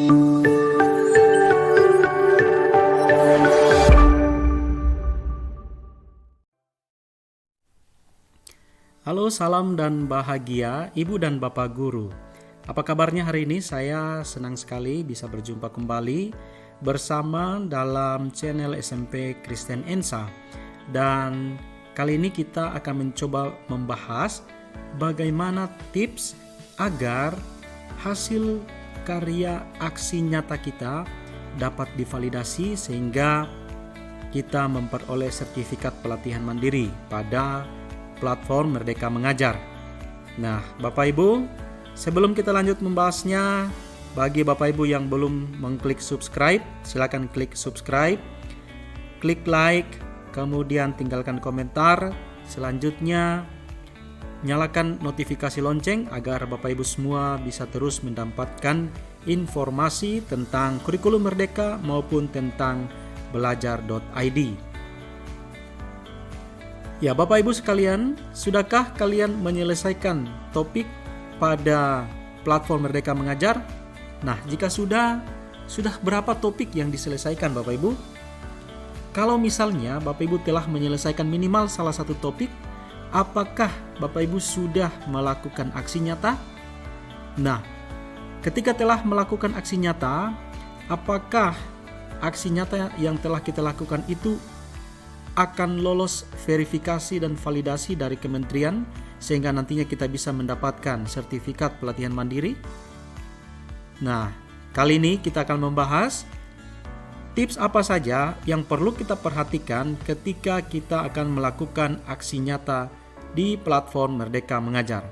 Halo, salam dan bahagia Ibu dan Bapak Guru. Apa kabarnya hari ini? Saya senang sekali bisa berjumpa kembali bersama dalam channel SMP Kristen Ensa. Dan kali ini kita akan mencoba membahas bagaimana tips agar hasil karya aksi nyata kita dapat divalidasi sehingga kita memperoleh sertifikat pelatihan mandiri pada platform Merdeka Mengajar. Nah, Bapak Ibu, sebelum kita lanjut membahasnya, bagi Bapak Ibu yang belum mengklik subscribe, silakan klik subscribe, klik like, kemudian tinggalkan komentar. Selanjutnya, nyalakan notifikasi lonceng agar Bapak Ibu semua bisa terus mendapatkan informasi tentang kurikulum Merdeka maupun tentang belajar.id. Ya, Bapak Ibu sekalian, sudahkah kalian menyelesaikan topik pada platform Merdeka Mengajar? Nah, jika sudah berapa topik yang diselesaikan Bapak Ibu? Kalau misalnya Bapak Ibu telah menyelesaikan minimal salah satu topik, apakah Bapak Ibu sudah melakukan aksi nyata? Nah, ketika telah melakukan aksi nyata, apakah aksi nyata yang telah kita lakukan itu akan lolos verifikasi dan validasi dari kementerian sehingga nantinya kita bisa mendapatkan sertifikat pelatihan mandiri? Nah, kali ini kita akan membahas tips apa saja yang perlu kita perhatikan ketika kita akan melakukan aksi nyata di platform Merdeka Mengajar.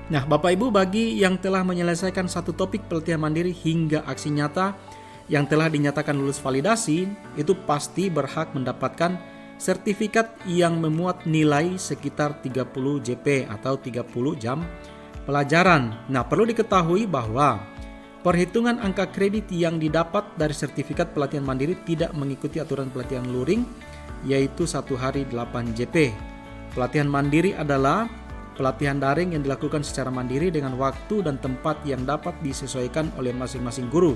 Nah, Bapak Ibu, bagi yang telah menyelesaikan satu topik pelatihan mandiri hingga aksi nyata yang telah dinyatakan lulus validasi, itu pasti berhak mendapatkan sertifikat yang memuat nilai sekitar 30 JP atau 30 jam pelajaran. Nah, perlu diketahui bahwa perhitungan angka kredit yang didapat dari sertifikat pelatihan mandiri tidak mengikuti aturan pelatihan luring, yaitu 1 hari 8 JP. Pelatihan mandiri adalah pelatihan daring yang dilakukan secara mandiri dengan waktu dan tempat yang dapat disesuaikan oleh masing-masing guru,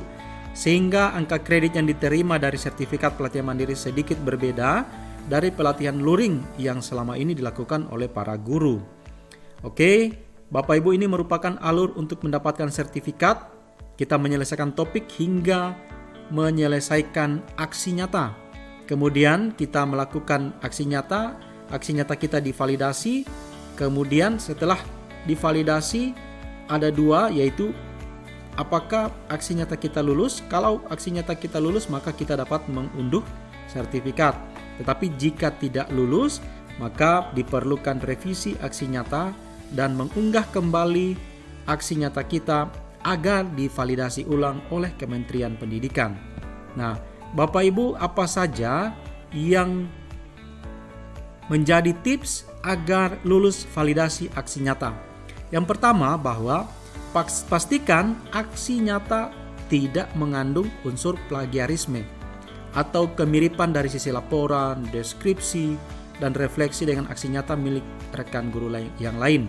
sehingga angka kredit yang diterima dari sertifikat pelatihan mandiri sedikit berbeda dari pelatihan luring yang selama ini dilakukan oleh para guru. Oke, Bapak Ibu, ini merupakan alur untuk mendapatkan sertifikat. Kita menyelesaikan topik hingga menyelesaikan aksi nyata. Kemudian kita melakukan aksi nyata kita divalidasi. Kemudian setelah divalidasi ada dua, yaitu apakah aksi nyata kita lulus. Kalau aksi nyata kita lulus, maka kita dapat mengunduh sertifikat. Tetapi jika tidak lulus, maka diperlukan revisi aksi nyata dan mengunggah kembali aksi nyata kita agar divalidasi ulang oleh Kementerian Pendidikan. Nah, Bapak Ibu, apa saja yang menjadi tips agar lulus validasi aksi nyata? Yang pertama, bahwa pastikan aksi nyata tidak mengandung unsur plagiarisme atau kemiripan dari sisi laporan, deskripsi, dan refleksi dengan aksi nyata milik rekan guru yang lain.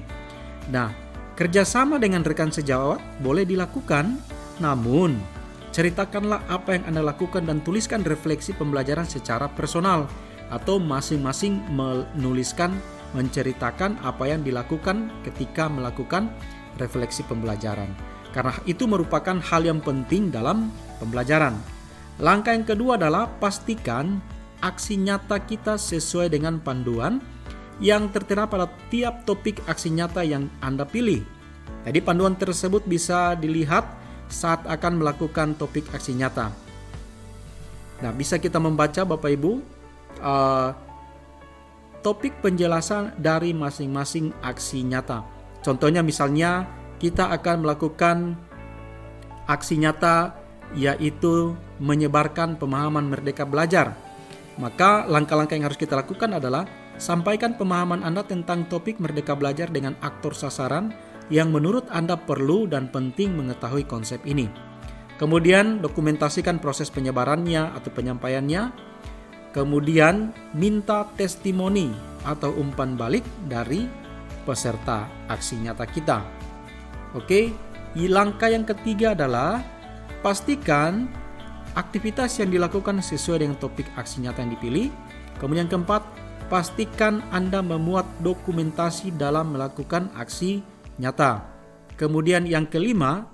Nah, kerjasama dengan rekan sejawat boleh dilakukan, namun ceritakanlah apa yang Anda lakukan dan tuliskan refleksi pembelajaran secara personal, atau masing-masing menceritakan apa yang dilakukan ketika melakukan refleksi pembelajaran. Karena itu merupakan hal yang penting dalam pembelajaran. Langkah yang kedua adalah pastikan aksi nyata kita sesuai dengan panduan yang tertera pada tiap topik aksi nyata yang Anda pilih. Jadi panduan tersebut bisa dilihat saat akan melakukan topik aksi nyata. Nah, bisa kita membaca Bapak Ibu topik penjelasan dari masing-masing aksi nyata. Contohnya misalnya kita akan melakukan aksi nyata yaitu menyebarkan pemahaman Merdeka Belajar. Maka langkah-langkah yang harus kita lakukan adalah sampaikan pemahaman Anda tentang topik Merdeka Belajar dengan aktor sasaran yang menurut Anda perlu dan penting mengetahui konsep ini. Kemudian dokumentasikan proses penyebarannya atau penyampaiannya. Kemudian minta testimoni atau umpan balik dari peserta aksi nyata kita. Oke, langkah yang ketiga adalah pastikan aktivitas yang dilakukan sesuai dengan topik aksi nyata yang dipilih. Kemudian keempat, pastikan Anda memuat dokumentasi dalam melakukan aksi nyata. Kemudian yang kelima,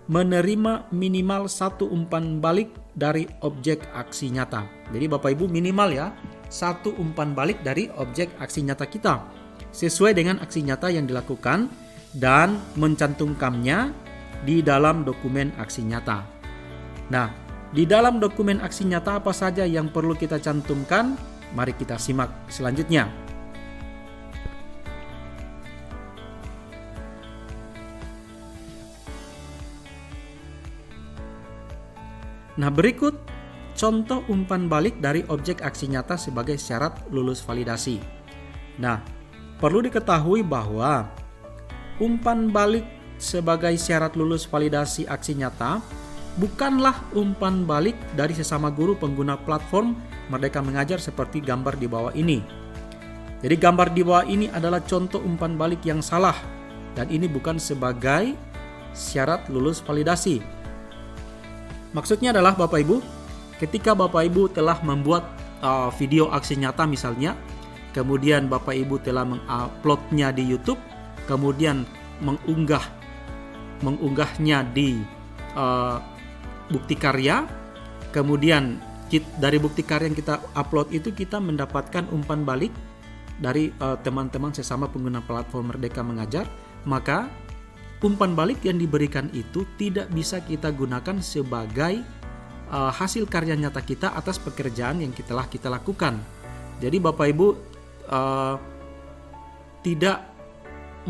menerima minimal satu umpan balik dari objek aksi nyata. Jadi Bapak Ibu minimal ya, satu umpan balik dari objek aksi nyata kita sesuai dengan aksi nyata yang dilakukan dan mencantumkannya di dalam dokumen aksi nyata. Nah, di dalam dokumen aksi nyata apa saja yang perlu kita cantumkan? Mari kita simak selanjutnya. Nah, berikut contoh umpan balik dari objek aksi nyata sebagai syarat lulus validasi. Nah, perlu diketahui bahwa umpan balik sebagai syarat lulus validasi aksi nyata bukanlah umpan balik dari sesama guru pengguna platform Merdeka Mengajar seperti gambar di bawah ini. Jadi gambar di bawah ini adalah contoh umpan balik yang salah dan ini bukan sebagai syarat lulus validasi. Maksudnya adalah Bapak Ibu, ketika Bapak Ibu telah membuat video aksi nyata misalnya, kemudian Bapak Ibu telah menguploadnya di YouTube, kemudian mengunggahnya di bukti karya, kemudian dari bukti karya yang kita upload itu kita mendapatkan umpan balik dari teman-teman sesama pengguna platform Merdeka Mengajar, maka umpan balik yang diberikan itu tidak bisa kita gunakan sebagai hasil karya nyata kita atas pekerjaan yang telah kita lakukan. Jadi Bapak Ibu tidak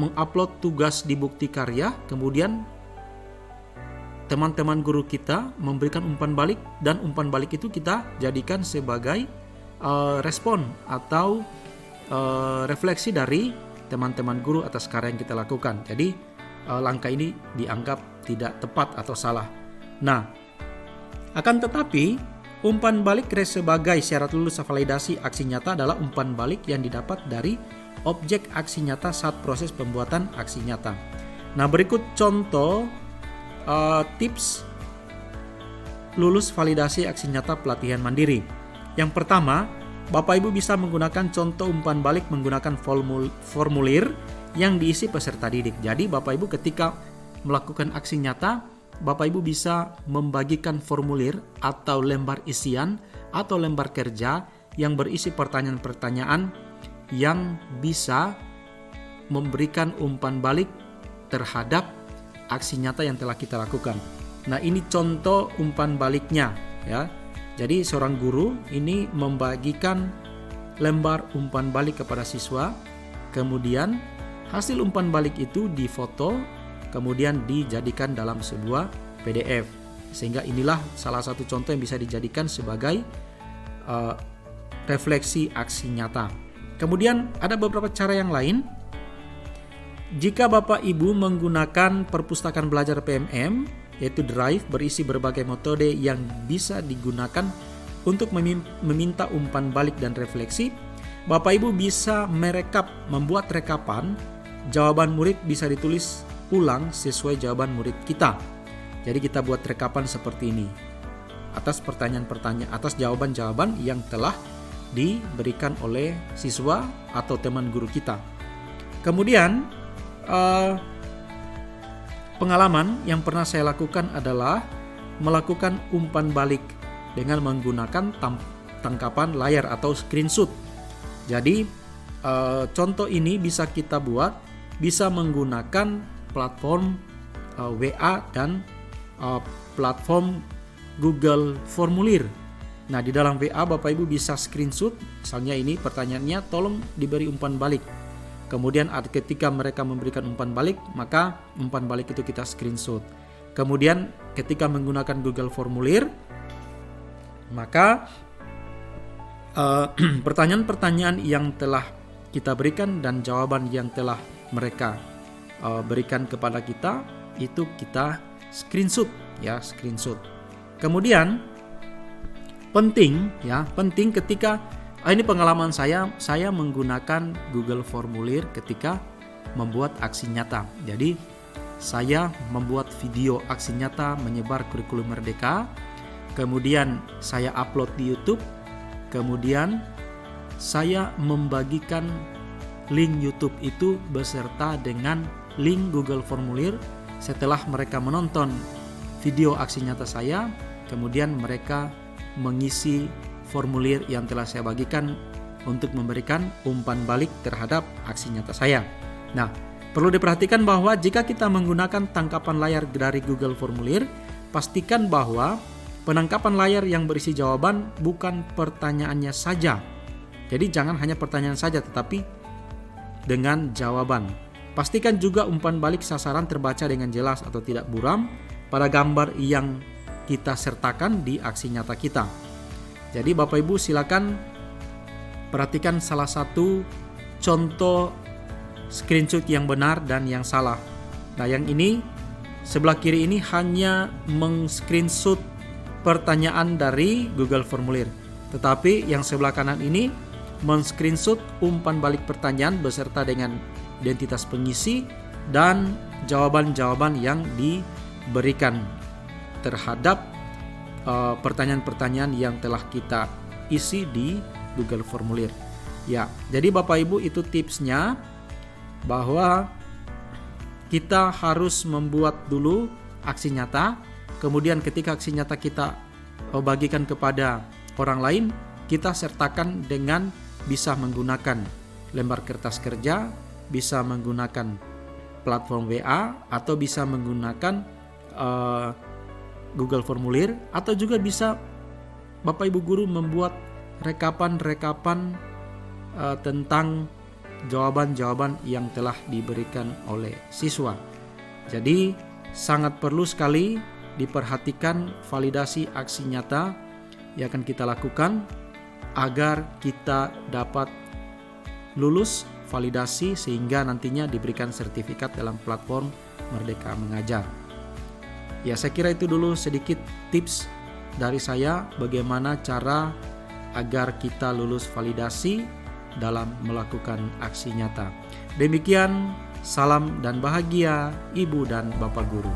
mengupload tugas di bukti karya, kemudian teman-teman guru kita memberikan umpan balik dan umpan balik itu kita jadikan sebagai respon atau refleksi dari teman-teman guru atas karya yang kita lakukan. Jadi langkah ini dianggap tidak tepat atau salah. Nah, akan tetapi umpan balik sebagai syarat lulus validasi aksi nyata adalah umpan balik yang didapat dari objek aksi nyata saat proses pembuatan aksi nyata. Nah, berikut contoh tips lulus validasi aksi nyata pelatihan mandiri. Yang pertama, Bapak Ibu bisa menggunakan contoh umpan balik menggunakan formulir yang diisi peserta didik. Jadi Bapak Ibu ketika melakukan aksi nyata, Bapak Ibu bisa membagikan formulir atau lembar isian atau lembar kerja yang berisi pertanyaan-pertanyaan yang bisa memberikan umpan balik terhadap aksi nyata yang telah kita lakukan. Nah, ini contoh umpan baliknya ya. Jadi seorang guru ini membagikan lembar umpan balik kepada siswa, kemudian hasil umpan balik itu difoto, kemudian dijadikan dalam sebuah PDF. Sehingga inilah salah satu contoh yang bisa dijadikan sebagai refleksi aksi nyata. Kemudian ada beberapa cara yang lain. Jika Bapak Ibu menggunakan perpustakaan belajar PMM, yaitu Drive berisi berbagai metode yang bisa digunakan untuk meminta umpan balik dan refleksi, Bapak Ibu bisa membuat rekapan. Jawaban murid bisa ditulis ulang sesuai jawaban murid kita. Jadi kita buat rekapan seperti ini atas pertanyaan-pertanyaan, atas jawaban-jawaban yang telah diberikan oleh siswa atau teman guru kita. Kemudian pengalaman yang pernah saya lakukan adalah melakukan umpan balik dengan menggunakan tangkapan layar atau screenshot. Jadi contoh ini bisa kita buat, bisa menggunakan platform WA dan platform Google Formulir. Nah, di dalam WA Bapak Ibu bisa screenshot, misalnya ini pertanyaannya, tolong diberi umpan balik. Kemudian ketika mereka memberikan umpan balik, maka umpan balik itu kita screenshot. Kemudian ketika menggunakan Google Formulir, maka pertanyaan-pertanyaan yang telah kita berikan dan jawaban yang telah mereka berikan kepada kita itu kita screenshot ya, screenshot. Kemudian penting ketika ini pengalaman saya menggunakan Google Formulir ketika membuat aksi nyata. Jadi saya membuat video aksi nyata menyebar kurikulum Merdeka, kemudian saya upload di YouTube, kemudian saya membagikan link YouTube itu beserta dengan link Google Formulir. Setelah mereka menonton video aksi nyata saya, kemudian mereka mengisi formulir yang telah saya bagikan untuk memberikan umpan balik terhadap aksi nyata saya. Nah, perlu diperhatikan bahwa jika kita menggunakan tangkapan layar dari Google Formulir, pastikan bahwa penangkapan layar yang berisi jawaban bukan pertanyaannya saja. Jadi jangan hanya pertanyaan saja, tetapi dengan jawaban. Pastikan juga umpan balik sasaran terbaca dengan jelas atau tidak buram pada gambar yang kita sertakan di aksi nyata kita. Jadi Bapak Ibu silakan perhatikan salah satu contoh screenshot yang benar dan yang salah. Nah, yang ini sebelah kiri ini hanya meng-screenshot pertanyaan dari Google Formulir. Tetapi yang sebelah kanan ini men-screenshot umpan balik pertanyaan beserta dengan identitas pengisi dan jawaban-jawaban yang diberikan terhadap pertanyaan-pertanyaan yang telah kita isi di Google Formulir. Ya, jadi Bapak Ibu itu tipsnya, bahwa kita harus membuat dulu aksi nyata, kemudian ketika aksi nyata kita bagikan kepada orang lain, kita sertakan dengan bisa menggunakan lembar kertas kerja, bisa menggunakan platform WA, atau bisa menggunakan Google Formulir, atau juga bisa Bapak Ibu guru membuat rekapan-rekapan tentang jawaban-jawaban yang telah diberikan oleh siswa. Jadi sangat perlu sekali diperhatikan validasi aksi nyata yang akan kita lakukan agar kita dapat lulus validasi sehingga nantinya diberikan sertifikat dalam platform Merdeka Mengajar. Ya, saya kira itu dulu sedikit tips dari saya bagaimana cara agar kita lulus validasi dalam melakukan aksi nyata. Demikian, salam dan bahagia Ibu dan Bapak Guru.